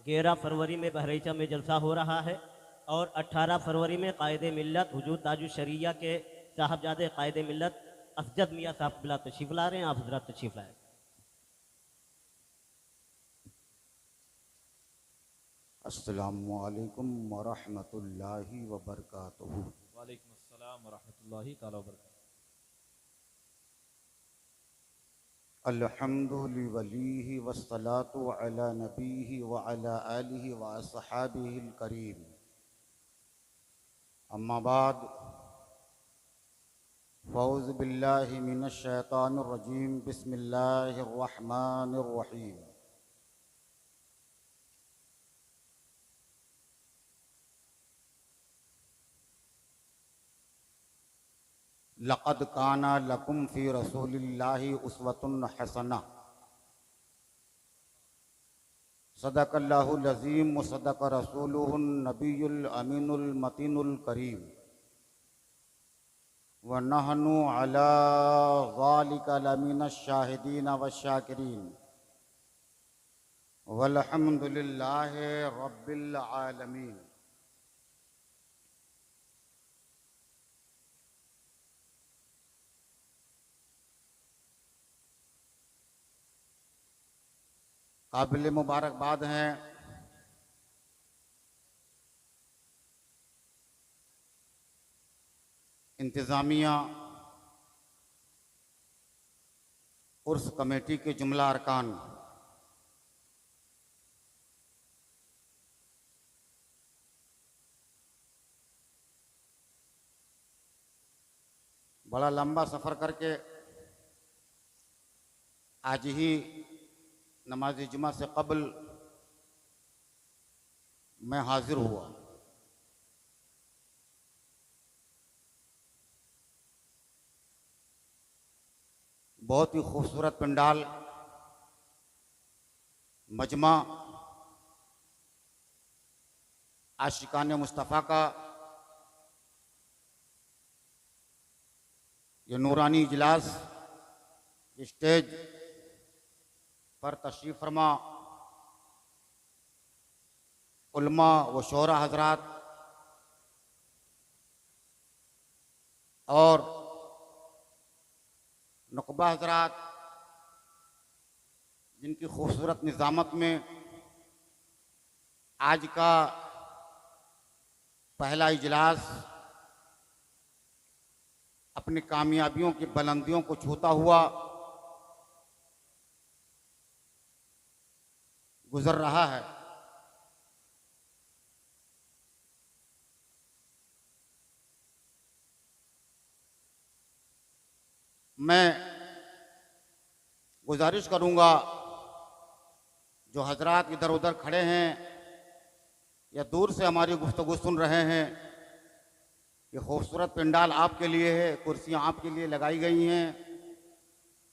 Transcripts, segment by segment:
11 फरवरी में बहरीचा में जलसा हो रहा है और 18 फरवरी में कायदे मिल्लत हुजूर ताजुश शरिया के साहबजादे कायदे मिल्लत असजद मियाँ साहब बिला तशरीफ़ ला रहे हैं। आप हजरात तशरीफ़ लाए। अस्सलामु अलैकुम वरहमतुल्लाहि वबरकातुहू। वालेकुम अस्सलाम वरहमतुल्लाहि ताला वबरकातुहू। अल्हम्दुलिल्लाहि वस्सलातु अला नबीहि व अला आलिहि व अस्हाबिहिल करीम। अम्मा बाद फ़ौज़ बिल्लाहि मिनश शैतानिर रजीम। बिस्मिल्लाहिर रहमानिर रहीम। लक़द काना लकुम फ़ी रसूलिल्लाहि उस्वतुन हसना। सदक़ल्लाहुल अज़ीम व सदक़ रसूलुहुन नबियुल अमीनुल मतीनुल करीम। व नहनु अला ज़ालिका लमिनश शाहिदीन वश्शाकिरीन वल्हम्दुलिल्लाहि रब्बिल आलमीन। काबिल मुबारकबाद हैं इंतज़ामिया उर्स कमेटी के जुमला अरकान, बड़ा लंबा सफ़र करके आज ही नमाज जुमा से कबल मैं हाजिर हुआ। बहुत ही खूबसूरत पंडाल, मजमा आशिकाने मुस्तफ़ा का ये नूरानी इजलास स्टेज पर तशरीफ़ फरमा उलमा व शोरा हजरात और नुकबा हजरात, जिनकी खूबसूरत निज़ामत में आज का पहला इजलास अपनी कामयाबियों की बुलंदियों को छूता हुआ गुजर रहा है। मैं गुजारिश करूंगा जो हजरात इधर उधर खड़े हैं या दूर से हमारी गुफ्तगू सुन रहे हैं, ये खूबसूरत पंडाल आपके लिए है, कुर्सियां आपके लिए लगाई गई हैं।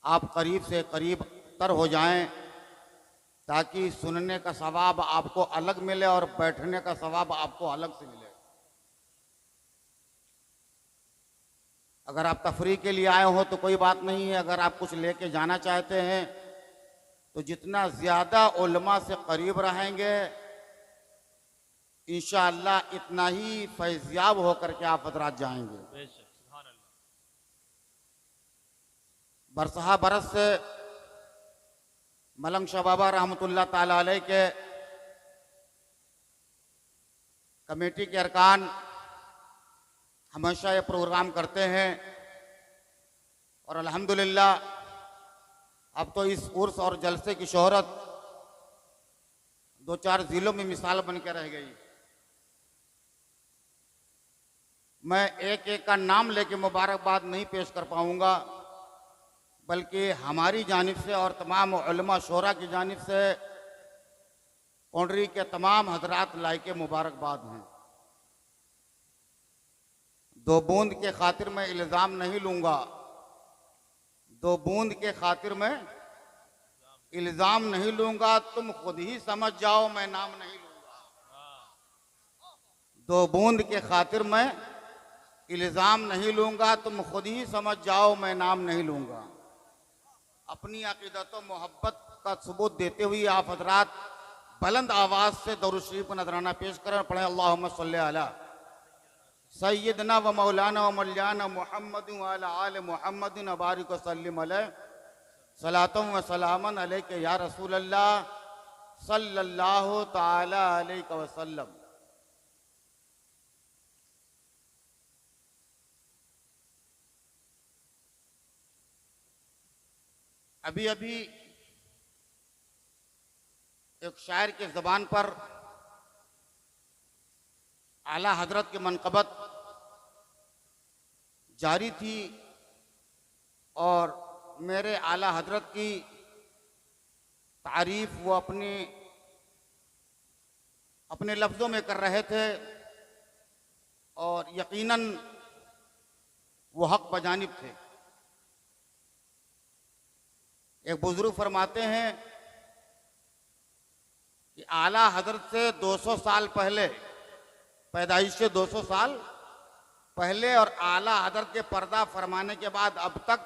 आप करीब से करीब तर हो जाएं ताकि सुनने का सवाब आपको अलग मिले और बैठने का सवाब आपको अलग से मिले। अगर आप तफरीह के लिए आए हो तो कोई बात नहीं है, अगर आप कुछ लेके जाना चाहते हैं तो जितना ज़्यादा उलमा से करीब रहेंगे इंशाअल्लाह इतना ही फैज़याब होकर के आप हजरात जाएंगे। बरसहा बरस से मलंग शाह बाबा रहमतुल्लाह ताला अलैह के कमेटी के अरकान हमेशा ये प्रोग्राम करते हैं और अल्हम्दुलिल्लाह अब तो इस उर्स और जलसे की शोहरत 2-4 ज़िलों में मिसाल बन के रह गई। मैं एक एक का नाम लेके मुबारकबाद नहीं पेश कर पाऊंगा, बल्कि हमारी जानिब से और तमाम उलमा शोरा की जानिब से कौंडरी के तमाम हजरात लायके मुबारकबाद हैं। 2 बूंद के खातिर मैं इल्ज़ाम नहीं लूँगा, 2 बूंद के खातिर मैं इल्ज़ाम नहीं लूँगा, तुम खुद ही समझ जाओ मैं नाम नहीं लूँगा। 2 बूंद के खातिर मैं इल्ज़ाम नहीं लूँगा, तुम खुद ही समझ जाओ मैं नाम नहीं लूँगा। अपनी अक़ीदत व मोहब्बत का सबूत देते हुए आप हजरात बुलंद आवाज से दरूद शरीफ का नजराना पेश करें, पढ़ें अल्लाहुम्मा सल्ली अला सय्यदना व मौलाना व मौलाना मुहम्मद व अला आले मुहम्मद व बारिक व सल्लिम अलैहि सलातम व सलामन अलैका या रसूल अल्लाह सल्लल्लाहु ताला अलैहि वसल्लम। अभी अभी एक शायर के ज़बान पर आला हजरत की मनक़बत जारी थी और मेरे आला हजरत की तारीफ वो अपने लफ्ज़ों में कर रहे थे और यकीनन वो हक बजानिब थे। एक बुजुर्ग फरमाते हैं कि आला हजरत से 200 साल पहले, पैदाइश से 200 साल पहले और आला हजरत के पर्दा फरमाने के बाद अब तक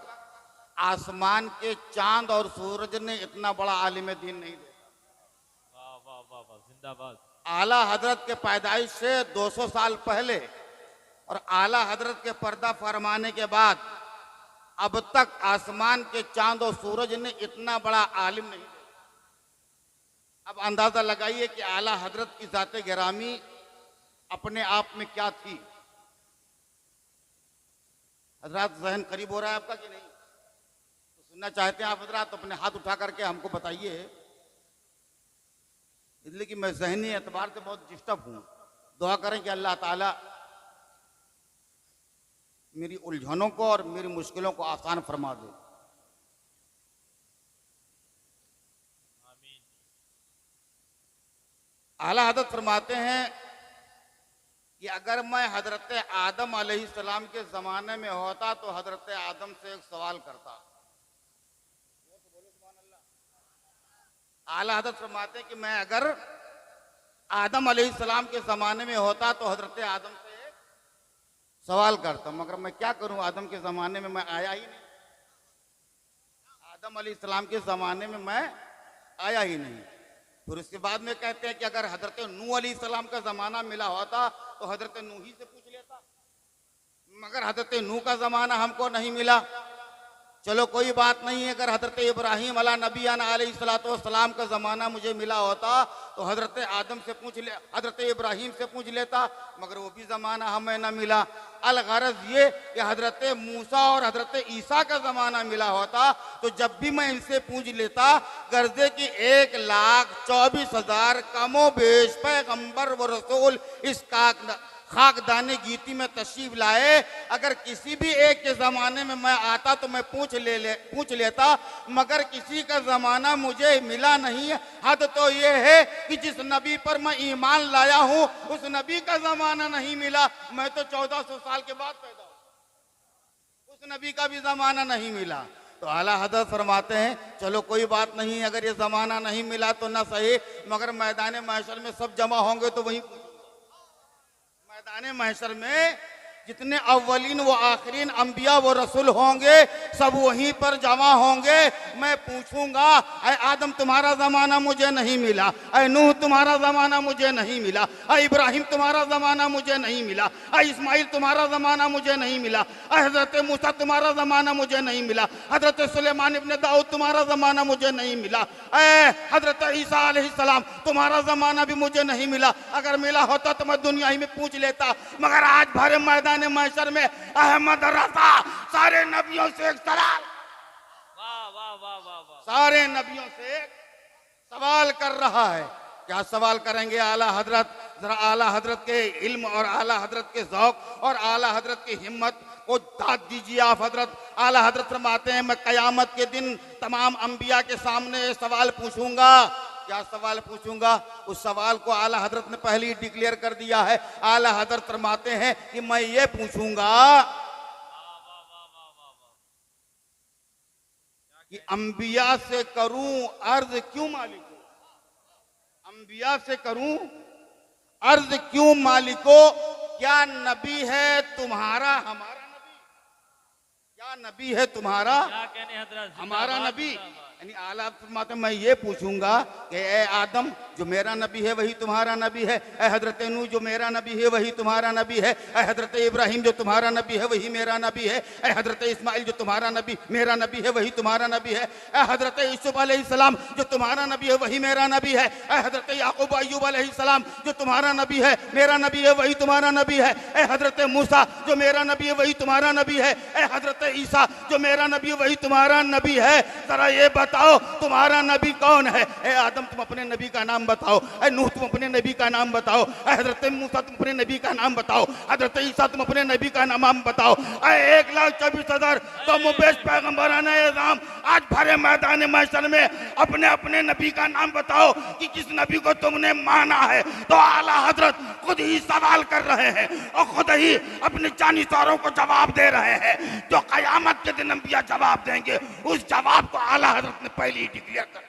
आसमान के चांद और सूरज ने इतना बड़ा आलिम दीन नहीं देखा। वाह वाह वाह वाह, जिंदाबाद। आला हजरत के पैदाइश से 200 साल पहले और आला हजरत के पर्दा फरमाने के बाद अब तक आसमान के चांद और सूरज ने इतना बड़ा आलिम नहीं देखा। अब अंदाजा लगाइए कि आला हजरत की ज़ाते गिरामी अपने आप में क्या थी। हजरत जहन करीब हो रहा है आपका कि नहीं? तो सुनना चाहते हैं आप हजरत तो अपने हाथ उठा करके हमको बताइए, इसलिए कि मैं जहनी एतबार से बहुत डिस्टर्ब हूं। दुआ करें कि अल्लाह ताला मेरी उलझनों को और मेरी मुश्किलों को आसान फरमा दे। आमीन। आला हजरत फरमाते हैं कि अगर मैं हजरत आदम अलैहिस्सलाम के ज़माने में होता तो हजरत आदम से एक सवाल करता। आला हजरत फरमाते हैं कि मैं अगर आदम अलैहिस्सलाम के ज़माने में होता तो हजरत आदम से एक सवाल करता, मगर मैं क्या करूं, आदम के ज़माने में मैं आया ही नहीं। आदम अलैहिस्सलाम के ज़माने में मैं आया ही नहीं। फिर उसके बाद में कहते हैं कि अगर हजरत नूह अलैहिस्सलाम का ज़माना मिला होता तो हजरत नूह ही से पूछ लेता, मगर हजरत नूह का ज़माना हमको नहीं मिला। चलो कोई बात नहीं है, अगर हजरत इब्राहीम अला नबी अलैहिस्सलाम का ज़माना मुझे मिला होता तो हजरत आदम से हजरत इब्राहीम से पूछ लेता, मगर वो भी ज़माना हमें न मिला। अलगरज ये कि हजरत मूसा और हजरत ईसा का ज़माना मिला होता तो जब भी मैं इनसे पूछ लेता, गर्जे की 1,24,000 कमो बेश पैगंबर व रसूल इस खाकदाने गीती में तशरीफ लाए, अगर किसी भी एक के ज़माने में मैं आता तो मैं पूछ लेता, मगर किसी का ज़माना मुझे मिला नहीं है। हद तो ये है कि जिस नबी पर मैं ईमान लाया हूँ उस नबी का ज़माना नहीं मिला। मैं तो 1400 साल के बाद पैदा हुआ, उस नबी का भी ज़माना नहीं मिला। तो आला हजरत फरमाते हैं चलो कोई बात नहीं, अगर ये ज़माना नहीं मिला तो ना सही, मगर मैदान महशर में सब जमा होंगे तो वहीं मैदान महशर में जितने अव्वलीन व आखिरीन अंबिया व रसूल होंगे सब वहीं पर जमा होंगे। मैं पूछूंगा, ऐ आदम तुम्हारा ज़माना मुझे नहीं मिला, ऐ नूह तुम्हारा ज़माना मुझे नहीं मिला, ऐ इब्राहिम तुम्हारा ज़माना मुझे नहीं मिला, ऐ इस्माइल तुम्हारा ज़माना मुझे नहीं मिला, ऐ हज़रत मूसा तुम्हारा ज़माना मुझे नहीं मिला, हज़रत सुलेमान इब्न दाऊद तुम्हारा ज़माना मुझे नहीं मिला, ऐ हज़रत ईसा अलैहिस्सलाम तुम्हारा ज़माना भी मुझे नहीं मिला। अगर मिला होता तो मैं दुनिया ही में पूछ लेता, मगर आज भरे मैदान महशर में अहमद रज़ा सारे नबियों से एक सवाल, वाह वाह वाह वाह वाह, सारे नबियों से एक सवाल कर रहा है। क्या सवाल करेंगे आला हजरत? जरा आला हजरत के इल्म और आला हजरत के ज़ौक़ और आला हजरत की हिम्मत को दाद दीजिए आप हजरत। आला हजरत फरमाते हैं मैं क़यामत के दिन तमाम अंबिया के सामने सवाल पूछूंगा। क्या सवाल पूछूंगा? उस सवाल को आला हजरत ने पहले ही डिक्लेयर कर दिया है। आला हजरत फरमाते हैं कि मैं ये पूछूंगा कि अंबिया से करूं अर्ज क्यों मालिको, अंबिया से करूं अर्ज क्यों मालिको, क्या नबी है तुम्हारा हमारा नबी, क्या नबी है तुम्हारा क्या कहने हजरत, हमारा जिंदाबाद, नबी। जिंदाबाद। यानी आला फरमाते मैं ये पूछूंगा कि ए आदम जो मेरा नबी है वही तुम्हारा नबी है। ए हजरत नूह जो मेरा नबी है वही तुम्हारा नबी है। ए हजरत इब्राहिम जो तुम्हारा नबी है वही मेरा नबी है। ए हजरत इस्माइल जो तुम्हारा नबी मेरा नबी है वही तुम्हारा नबी है। ए हजरत यूसुफ अलैहिस्सलाम जो तुम्हारा नबी है वही मेरा नबी है। ए हजरत याकूब अय्यूब अलैहिस्सलाम जो तुम्हारा नबी है मेरा नबी है वही तुम्हारा नबी है। ए हजरत मूसा जो मेरा नबी है वही तुम्हारा नबी है। ए हजरत ईसा जो मेरा नबी है वही तुम्हारा नबी है। जरा ये बताओ तुम्हारा नबी कौन है? ए आदम तुम अपने नबी का नाम बताओ। ए नूह तुम अपने नबी का नाम बताओ। ए हजरत मूसा तुम अपने नबी का नाम बताओ। हजरत ईसा तुम अपने नबी का नाम बताओ। 1,24,000 तो मुबेश पैगंबरान एज़ाम आज भरे मैदान महशर में अपने अपने नबी का नाम बताओ कि किस नबी को तुमने माना है। तो आला हजरत खुद ही सवाल कर रहे हैं और खुद ही अपने जानसारों को जवाब दे रहे हैं। जो कयामत के दिन अंबिया जवाब देंगे उस जवाब को आला हजरत ने पहले ही डिक्लेयर कर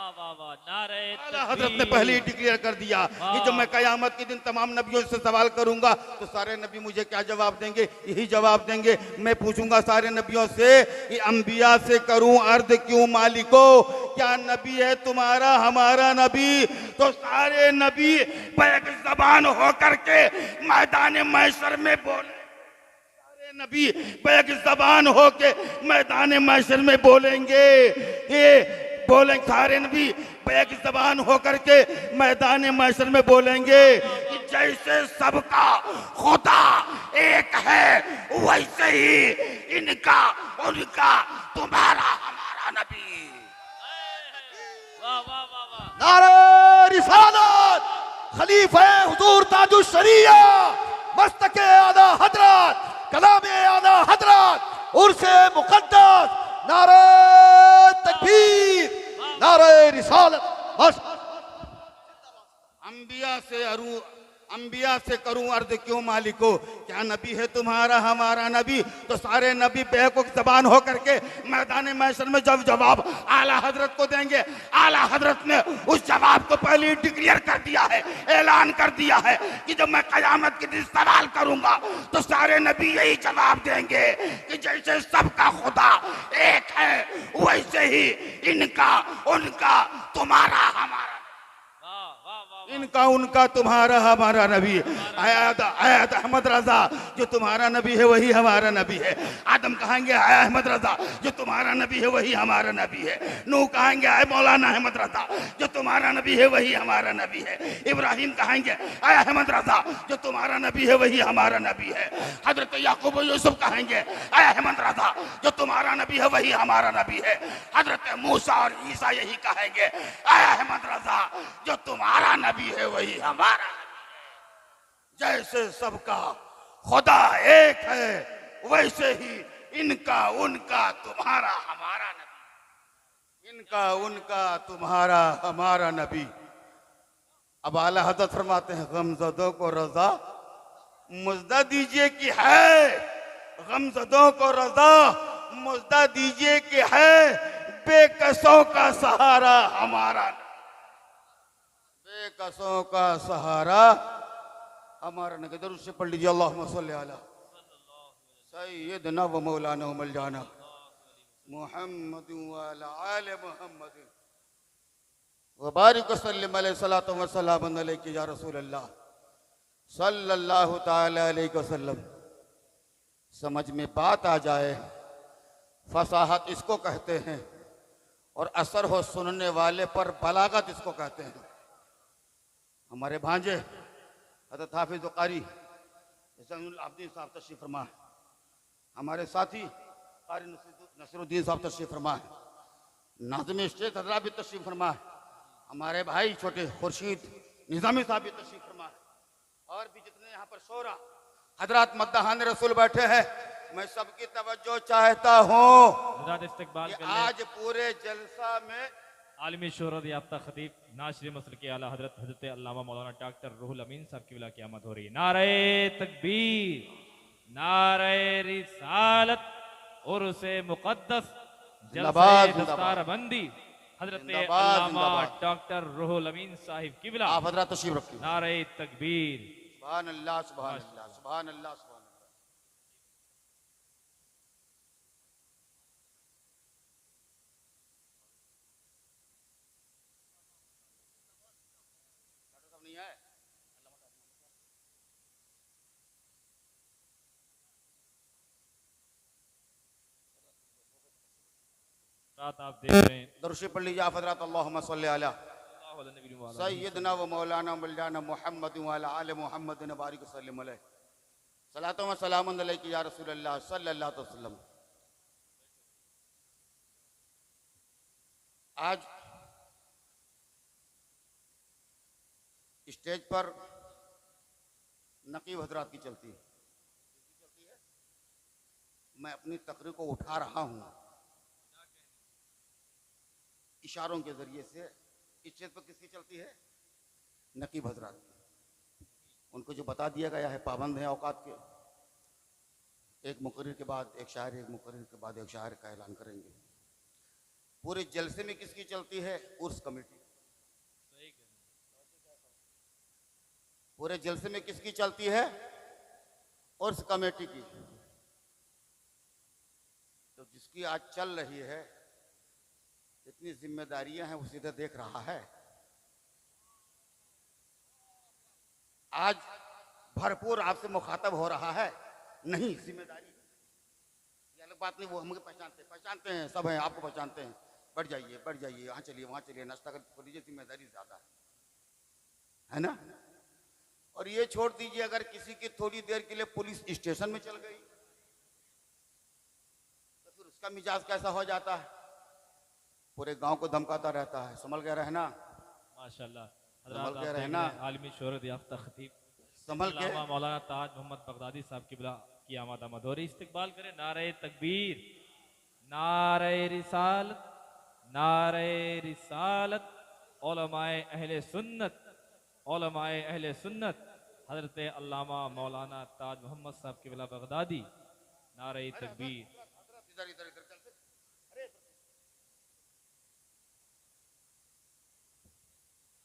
आला हजरत ने पहले ही डिक्लेयर कर दिया कि जब मैं कयामत के दिन तमाम नबियों से सवाल करूंगा तो सारे नबी मुझे क्या जवाब देंगे? यही जवाब देंगे। मैं पूछूंगा सारे नबियों से कि अंबिया से करूं अर्ज क्यों मालिको, क्या नबी है तुम्हारा हमारा नबी? तो सारे नबी बैक ज़बान होकर के मैदान महशर में बोले, सारे नबी बैक ज़बान होके मैदान महशर में बोलेंगे। ये बोलेंगे सारे नबी एक ज़बान होकर के मैदान महशर में बोलेंगे कि जैसे सबका खुदा एक है वैसे ही इनका उनका तुम्हारा हमारा नबी। वाह वाह वाह वाह। नारे रिसालत, खलीफा हुजूर ताजुश शरिया, मस्तके आला हजरत, कलामे आला हजरत, उर्से मुकद्दस, नारे तकबीर, नारे रिसालत। बस अंबिया से करूं अर्ज क्यों मालिको, क्या नबी है तुम्हारा हमारा नबी? तो सारे नबी बेवकूफ जबान होकर के मैदान महशर में जब जवाब आला हजरत को देंगे, आला हजरत ने उस जवाब को पहले ही डिक्लेयर कर दिया है, ऐलान कर दिया है कि जब मैं कयामत के दिन सवाल करूंगा तो सारे नबी यही जवाब देंगे कि जैसे सबका खुदा एक है वैसे ही इनका उनका तुम्हारा हमारा, इनका उनका तुम्हारा हमारा नबी। आयत अहमद रजा जो तुम्हारा नबी है वही हमारा नबी है। आदम कहेंगे आय अहमद रजा जो तुम्हारा नबी है वही हमारा नबी है। नूह कहेंगे आय मौलाना अहमद रजा जो तुम्हारा नबी है वही हमारा नबी है। इब्राहिम कहेंगे आय अहमद रजा जो तुम्हारा नबी है वही हमारा नबी है। हजरत याकूब यूसुफ कहेंगे आय अहमद रजा जो तुम्हारा नबी है वही हमारा नबी है। हजरत मूसा और ईसा यही कहेंगे आय अहमद रजा जो तुम्हारा नबी है वही हमारा। जैसे सबका खुदा एक है वैसे ही इनका उनका तुम्हारा हमारा नबी, इनका उनका तुम्हारा हमारा नबी। अब आला हजरत फरमाते हैं गमज़दों को रजा मुजदा दीजिए कि है, गमज़दों को रजा मुजदा दीजिए कि है, बेकसों का सहारा हमारा, बेकसों का सहारा हमारा नबी। दरूद से पढ़ लीजिए अल्लाहुम्मा सल्ली अला सय्यदना व मौलाना व मौलाना मुहम्मद व अला आले मुहम्मद व बारिक वसल्लिम अलैहि सलातो व सलाम अलैका या रसूल अल्लाह सल्लल्लाहु ताला अलैहि वसल्लम। समझ में बात आ जाए, फसाहत इसको कहते हैं और असर हो सुनने वाले पर बलागत इसको कहते हैं। हमारे भांजे हज़रत हाफिज़ कारी ज़ैनुल आबिदीन साहब तशरीफ़ फरमा है, हमारे साथी कारी नसरुद्दीन साहब तशरीफ़ फरमा है, नाज़िम स्टेज हज़रात भी तशरीफ़ फरमा है, हमारे भाई छोटे खुर्शीद निज़ामी साहब भी तशरीफ़ फरमा है, और भी जितने यहाँ पर शोरा हज़रात मद्दाहान रसूल बैठे हैं। मैं सबकी तवज्जो चाहता हूँ कि आज पूरे जलसा में आलमी शोहरत याफ्ता खतीब नाशरी मसल के आला हजरत हजरत अल्लामा मौलाना डॉक्टर रूहुल अमीन साहब की विला क़यामत हो रही है। नारे तकबीर, नारे रिसालत, उर्से मुक़द्दस, जलसे दस्तारबंदी हजरत अल्लामा डॉक्टर रूहुल अमीन साहिब की विला। आप हजरत तशरीफ रखिए। नारे तकबीर, सुभान अल्लाह सुभान अल्लाह सुभान अल्लाह सुभान। रात आप देख रहे हैं दरुद पढ़ लीजिए आप हजरात, अल्लाहुम्मा सल्ली अला सय्यदना व मौलाना मौलाना मुहम्मद व अला आले मुहम्मद व बारिक वसल्लम अलैहि सलातो व सलामुन अलैका या रसूलल्लाह सल्लल्लाहु अलैहि वसल्लम। आज स्टेज पर नकीब हजरात की चलती है, मैं अपनी तकरीर को उठा रहा हूं इशारों के जरिए से। इस स्टेज पर किसकी चलती है? नकीब हजरात की। उनको जो बता दिया गया है, पाबंद है औकात के। एक मुकर्रिर के बाद एक शायर, एक मुकर्रिर के बाद एक शायर का ऐलान करेंगे। पूरे जलसे में किसकी चलती है? उर्स कमेटी। पूरे जलसे में किसकी चलती है? उर्स कमेटी की। तो जिसकी आज चल रही है, इतनी जिम्मेदारियां हैं, वो सीधे देख रहा है। आज भरपूर आपसे मुखातब हो रहा है। नहीं, जिम्मेदारी ये अलग बात नहीं, वो हमें पहचानते हैं, सब हैं, आपको पहचानते हैं। बढ़ जाइए, यहाँ चलिए, वहाँ चलिए, नाश्ता कर लीजिए, जिम्मेदारी ज्यादा है ना। और ये छोड़ दीजिए, अगर किसी की थोड़ी देर के लिए पुलिस स्टेशन में चल गई तो फिर उसका मिजाज कैसा हो जाता है? पूरे गांव को धमकाता रहता है। संभल के रहना माशाल्लाह। संभल के रहना। आलमी शोहरत याफ्ता खतीब संभल के। मौलाना ताज मोहम्मद बगदादी साहब किबला की आमद आमद हो रही। इस्तकबाल करें। नारे तकबीर, नारे रिसालत, नारे रिसालत। उलमाए अहले सुन्नत, उलमाए अहले सुन्नत हजरत अल्लामा मौलाना ताज मोहम्मद साहब किबला बगदादी। नारे तकबीर।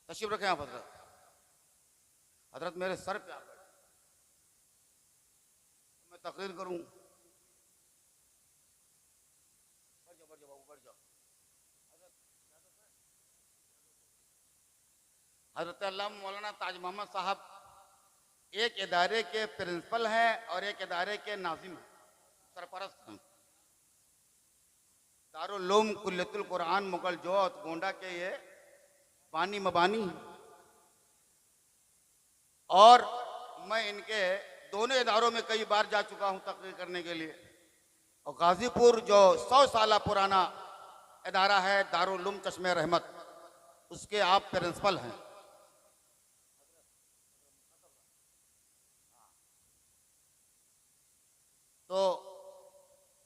तशरीफ रखें आप हजरत। हजरत मेरे सर पे आ गए, मैं तकरीर करूं। बढ़ जाओ बाबू, बढ़ जाओ। हजरत अल्लामा मौलाना ताज मोहम्मद साहब एक इदारे के प्रिंसिपल हैं और एक इदारे के नाजिम हैं, सरपरस्त हैं। दारुल उलूम कुल्लियतुल कुरान मुगल जोत गोंडा के ये बानी मबानी। और मैं इनके दोनों इदारों में कई बार जा चुका हूं तकरीर करने के लिए। और गाजीपुर जो 100 साल पुराना इदारा है दारुल उलूम चश्मे रहमत, उसके आप प्रिंसिपल हैं। तो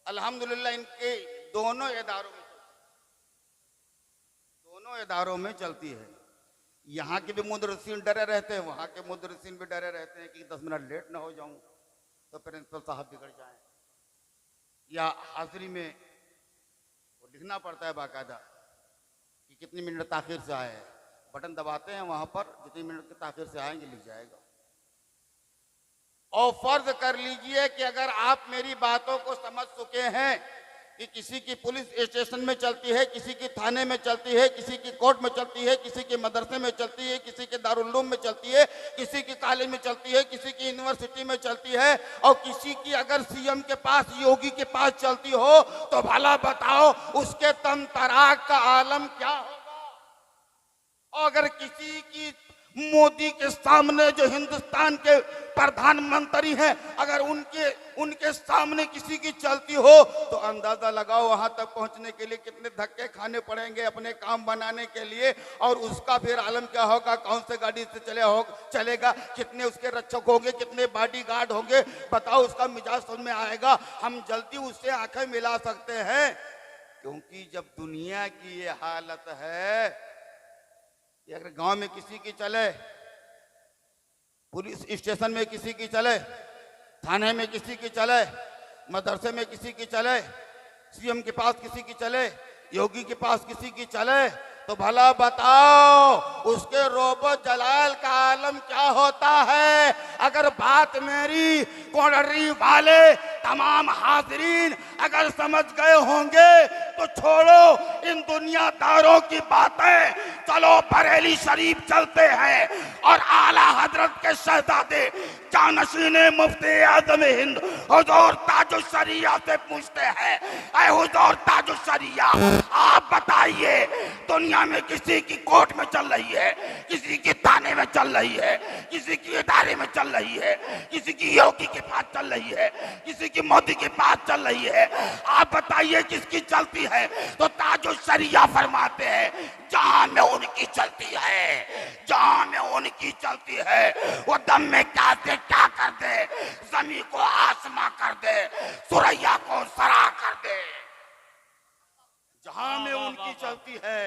अल्हम्दुलिल्लाह इनके दोनों इदारों में चलती है। यहाँ के भी मुदर्रिसीन डरे रहते हैं, वहाँ के मुदर्रिसीन भी डरे रहते हैं कि 10 मिनट लेट ना हो जाऊं तो प्रिंसिपल साहब बिगड़ जाएं। या हाजिरी में वो लिखना पड़ता है बाकायदा कि कितनी मिनट ताखिर से आए हैं। बटन दबाते हैं, वहाँ पर जितनी मिनट के ताखिर से आएंगे लिख जाएगा। और फर्ज कर लीजिए कि अगर आप मेरी बातों को समझ चुके हैं कि किसी की पुलिस स्टेशन में चलती है, किसी की थाने में चलती है, किसी की कोर्ट में चलती है, किसी के मदरसे में चलती है, किसी के दारुल उलूम में चलती है, किसी की कॉलेज में चलती है, किसी की यूनिवर्सिटी में चलती है, और किसी की अगर सीएम के पास, योगी के पास चलती हो, तो भला बताओ उसके तम तराक का आलम क्या होगा। और अगर किसी की मोदी के सामने, जो हिंदुस्तान के प्रधानमंत्री हैं, अगर उनके सामने किसी की चलती हो तो अंदाजा लगाओ वहां तक पहुंचने के लिए कितने धक्के खाने पड़ेंगे अपने काम बनाने के लिए। और उसका फिर आलम क्या होगा, कौन से गाड़ी से चलेगा, कितने उसके रक्षक होंगे, कितने बॉडीगार्ड होंगे, बताओ उसका मिजाज समझ में आएगा। हम जल्दी उससे आंखें मिला सकते हैं, क्योंकि जब दुनिया की ये हालत है, अगर गांव में किसी की चले, पुलिस स्टेशन में किसी की चले, थाने में किसी की चले, मदरसे में किसी की चले, सीएम के पास किसी की चले, योगी के पास किसी की चले, तो भला बताओ उसके रोबो जलाल का आलम क्या होता है। अगर बात मेरी कोडरी वाले तमाम हाजिरीन अगर समझ गए होंगे तो छोड़ो इन दुनियादारों की बातें, चलो बरेली शरीफ चलते हैं और आला हजरत के शहजादे जानशीन मुफ्ती आज़म हिंद हुजूर ताज ताजुशरिया से पूछते हैं, ऐ हुजूर ताजुशरिया, आप बताइए दुनिया में किसी की कोर्ट में चल रही है, किसी की थाने में चल रही है, किसी की इदारे में चल रही है, किसी की योगी के पास चल रही है, किसी की मोदी के पास चल रही है, आप बताइए किसकी चलती है? तो ताजुशरिया फरमाते हैं, जहां में उनकी चलती है, जहां में उनकी चलती है, वो दम में क्या से क्या कर दे, जमीन को आसमां कर दे, सुरैया को सरा कर दे। जहां में उनकी चलती है,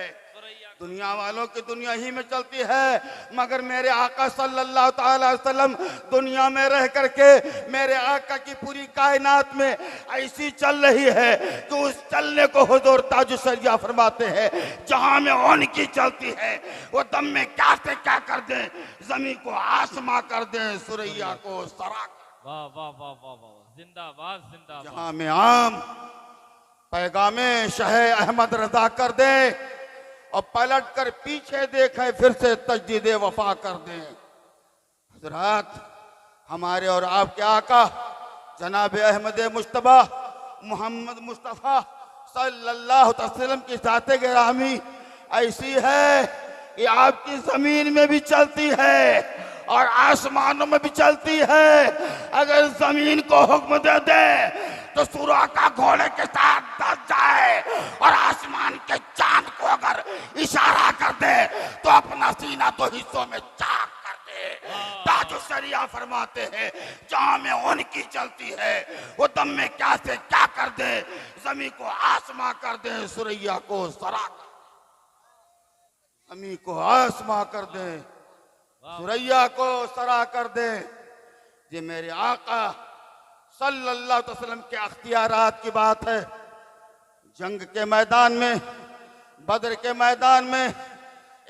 दुनिया वालों की दुनिया ही में चलती है, मगर मेरे आका सल्लल्लाहु ताला अलैहि वसल्लम दुनिया में रह करके मेरे आका की पूरी कायनात में ऐसी चल रही है कि उस चलने को हुजूर ताजुशरिया फरमाते हैं, जहां में उनकी चलती है वो दम में क्या से क्या कर दे, जमीन को आसमां कर दे, सुरैया को सरा। वाह वाह वाह वाह वाह, जिंदाबाद जिंदाबाद। जहां में आम पैगामे शह अहमद रजा कर दे और पलट कर पीछे देखे फिर से तजदीद वफा कर दे। हजरात, हमारे और आपके आका जनाब अहमद मुश्तबा मोहम्मद मुस्तफ़ा सल्लल्लाहु अलैहि वसल्लम की ज़ाते गिरामी ऐसी है कि आपकी जमीन में भी चलती है और आसमानों में भी चलती है। अगर जमीन को हुक्म दे दे तो सूरा का घोड़े के साथ दस जाए और आसमान के चांद को अगर इशारा कर दे तो अपना सीना दो हिस्सों में चाक कर दे। ताजुशरिया फरमाते हैं, जहां में उनकी चलती है वो दम में क्या से क्या कर दे, जमीन को आसमां कर दे, सुरैया को सरा कर दे, जमीन को आसमां कर दे, सुरैया को सरा कर दे। ये मेरे आका सल्लल्लाहु अलैहि वसल्लम के अख्तियारात की बात है। जंग के मैदान में, बदर के मैदान में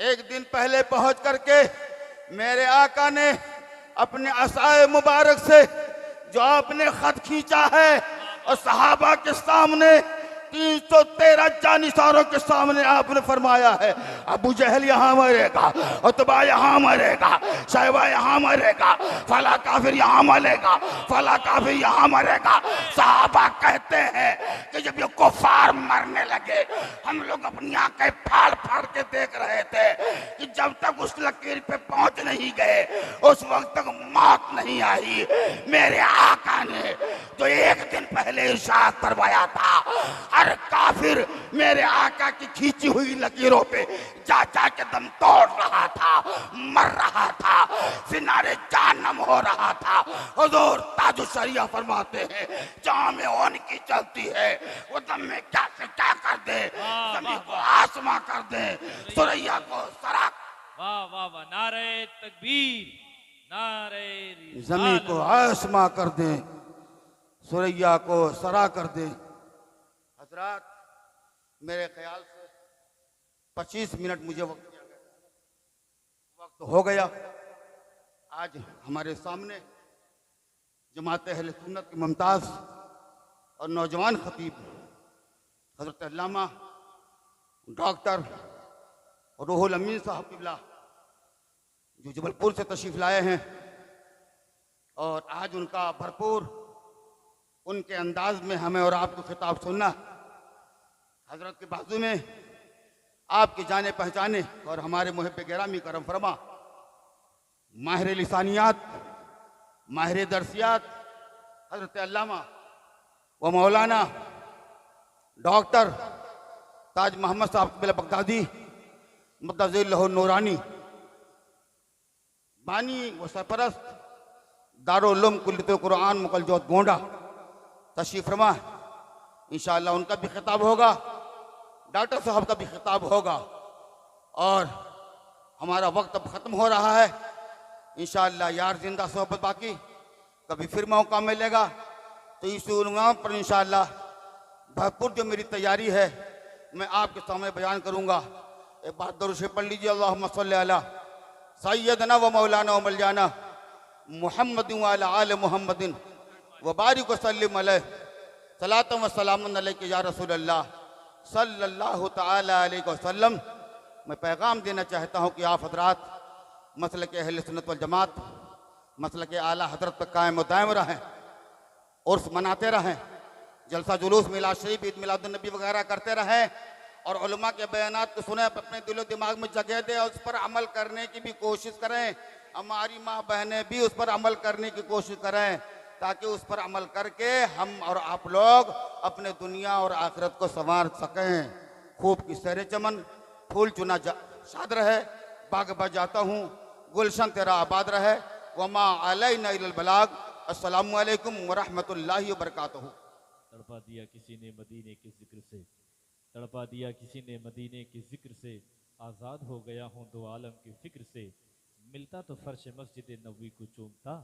एक दिन पहले पहुंच करके मेरे आका ने अपने असाए मुबारक से जो आपने खत खींचा है और सहाबा के सामने 313 जानिसारों के सामने आपने फरमाया है, अबू जहल यहाँ मरेगा, उतबा यहाँ मरेगा, शैबा यहाँ मरेगा, फला काफिर यहाँ मरेगा, फला काफिर यहाँ मरेगा। सहाबा कहते हैं कि जब ये कुफार मरने लगे हम लोग अपनी आंखें फाड़ फाड़ के देख रहे थे कि जब तक उस लकीर पे पहुंच नहीं गए उस वक्त तक मौत नहीं आई। मेरे आका ने जो एक दिन पहले इरशाद फरमाया था, हर काफिर मेरे आका की खींची हुई लकीरों पे जा जा के दम तोड़ रहा था, मर रहा था, सिनारे जहन्नम हो रहा था। हुजूर ताजुशरिया फरमाते हैं, जहां में उनकी चलती है वो दम में क्या से क्या कर दे, जमीन को आसमां कर दे, सुरैया को सरा। वाह वाह वाह, नारे तकबीर, नारे जमीन को आसमां कर दे, सुरैया को सरा कर दे। हजरात, मेरे ख्याल से 25 मिनट मुझे वक्त हो गया। आज हमारे सामने जमात अहले सुन्नत की मुमताज़ और नौजवान खतीब हज़रत अल्लामा डॉक्टर रूहुल अमीन साहब क़िबला जो जबलपुर से तशरीफ़ लाए हैं और आज उनका भरपूर उनके अंदाज में हमें और आपको खिताब सुनना। हजरत के बाजू में आपके जाने पहचाने और हमारे मुहिब गिरामी करम फरमा माहिर लिसानियात, माहिर दरसियात हजरत अल्लामा व मौलाना डॉक्टर ताज मोहम्मद साहब क़िबला बगदादी मुद्दज़िल्लहु नूरानी, बानी व सरपरस्त दारुल उलूम कुल्लियतुल कुरान मुकलजोत गोंडा तशरीफ़ फरमा। इंशाअल्लाह उनका भी खिताब होगा, डॉक्टर साहब का भी खिताब होगा और हमारा वक्त अब ख़त्म हो रहा है। इंशाअल्लाह यार जिंदा सोहबत बाकी, कभी फिर मौका मिलेगा तो इस उन्वान पर इंशाअल्लाह भरपूर जो मेरी तैयारी है मैं आपके सामने बयान करूँगा। एक बार दरूद शरीफ पढ़ लीजिए, अल्लाहुम्मा सल्ली अला सय्यदना व मौलाना व मौलाना मुहम्मदिन व अला आले मुहम्मदिन व बारिक व सल्लिम अलैहि सलातम व सलामुन अलैका या रसूल अल्लाह सल्लल्लाहु ताला अलैहि वसल्लम। मैं पैगाम देना चाहता हूँ कि आप हजरात मसलक अहले सुन्नत वल जमात, मसलक आला हजरत पर कायम व दायम रहें। उर्स मनाते रहें, जलसा जुलूस, मिलाद शरीफ, ईद मिलादुन्नबी वगैरह करते रहें और उलमा के बयानात को सुने, अपने दिलो दिमाग में जगह दें और उस पर अमल करने की भी कोशिश करें। हमारी माँ बहनें भी उस पर अमल करने की कोशिश करें ताकि उस पर अमल करके हम और आप लोग अपने दुनिया और आखिरत को संवार सकें। खूब की सैर चमन, फूल चुना शाद रहे, बाग बजाता हूँ, गुलशन तेरा आबाद रहे। वमा अलैना इल्लल बलाग। अस्सलामु अलैकुम वरहमतुल्लाहि वबरकातुहू। तड़पा दिया किसी ने मदीने के जिक्र से, तड़पा दिया किसी ने मदीने के जिक्र से, आज़ाद हो गया हूँ दो आलम की फिक्र से। मिलता तो फर्श मस्जिद नबवी को चूमता,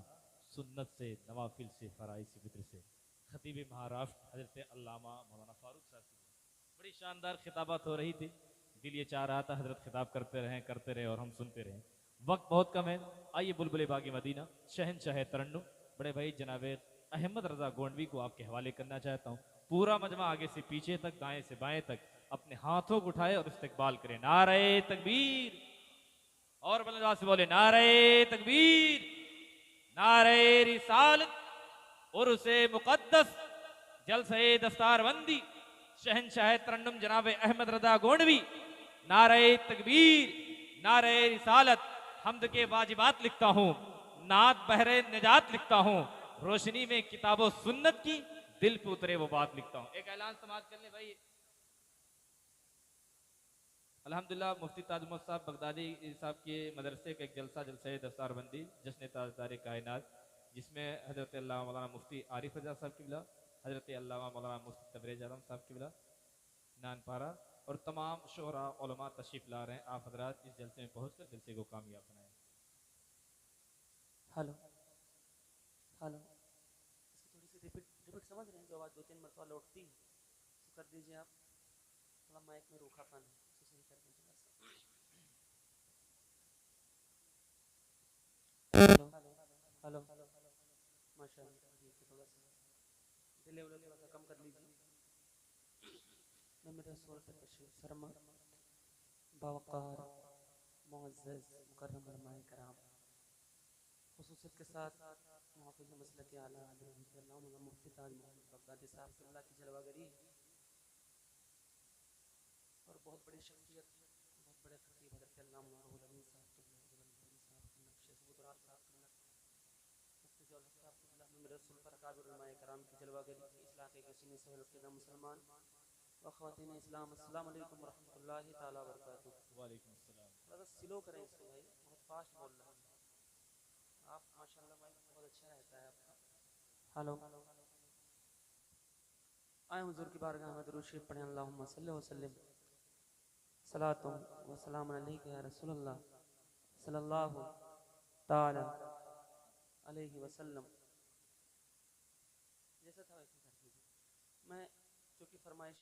सुन्नत से नवाफिल से फराइज वित्र से। खतीब महाराष्ट्र हजरत अल्लामा मौलाना फारूक साहब की बड़ी शानदार खिताबत हो रही थी। दिल ये चाह रहा था हजरत खिताब करते रहे और हम सुनते रहे। वक्त बहुत कम है। आइए बुलबुल बागी मदीना शहनशाह तरन्नुम बड़े भाई जनाब अहमद रजा गोंडवी को आपके हवाले करना चाहता हूँ। पूरा मजमा आगे से पीछे तक, दाएं से बाएं तक अपने हाथों को उठाए और इस्तकबाल करें। नारे तकबीर, और बुलंद से बोले नारे तकबीर, नारे रिसालत और उसे मुकद्दस जलसे दस्तारबंदी शहनशाह तरन्नुम जनाब अहमद रजा गोंडवी। नारे तकबीर, नारे रिसालत। हमद के वाजिबात लिखता हूँ, नात बहरे निजात लिखता हूँ, रोशनी में किताबों सुन्नत की दिल पे उतरे वो बात लिखता हूँ। एक ऐलान समाज कर ले भाई। अल्हम्दुलिल्लाह मुफ्ती ताज मोहम्मद साहब बगदादी साहब के मदरसे का एक जलसा दस्तारबंदी जश्न ताजदार कायनात, जिसमें हजरत अल्लामा मौलाना मुफ्ती आरिफ रजा साहब किबला, हजरत अल्लामा मौलाना मुफ्ती तबरेज आलम साहब किबला नानपारा और तमाम शोहरा उलमा तशरीफ ला रहे हैं। आप हजरात इस जलसे में पहुंचकर जलसे को कामयाब बनाएं। हेलो हेलो, इसकी थोड़ी सी रिपीट समझ रहे हैं? जो आवाज़ 2-3 मरतबा लौटती है तो कर दीजिए आप। थोड़ा माइक में रूखापन है, उसको सही कर दीजिए थोड़ा सा। हेलो हेलो, माशाल्लाह ठीक है। थोड़ा सा डिले थोड़ा सा कम कर लीजिए। मैं मेरे रसूल पे तशरीफ फरमा बावकार मुअज़्ज़ज़ मुकर्रम उलमाए कराम, खुसूसियत के साथ मुहाफ़िज़ मसलक आला हज़रत मुफ्ती ताज मोहम्मद बगदादी साहब क़िबला की जलवागरी और बहुत बड़ी शख्सियत, बहुत बड़े खतीब हज़रत अल्लामा रुहुल अमीन साहब क़िबला, जबलपुरी साहब क़िबला, शेख सबूतराब साहब क़िबला, मुफ्ती जौहर साहब क़िबला, मेरे रसूल पर अकाबिर उलमाए कराम की जलवागरी, इस इलाक़े के सुन्नी से हलक़े मुसलमान व ख़वातीन इस्लाम, अस्सलामु अलैकुम वरहमतुल्लाहि तआला वबरकातुहू। वालेकुम अस्सलाम। थोड़ा सा स्लो करें इसको भाई, बहुत फास्ट बोल रहे हैं आप। माशाल्लाह भाई बहुत अच्छा रहता है आपका। हेलो, आए हुजूर की बारगाह में दुरूद शरीफ पढ़ें। अल्लाहुम्मा सल्लि व सल्लिम सलातो व सलाम अलैका या रसूलल्लाह सल्लल्लाहु ताला अलैहि वसल्लम। जैसा था वैसे कर दीजिए। मैं चूँकि फरमाइश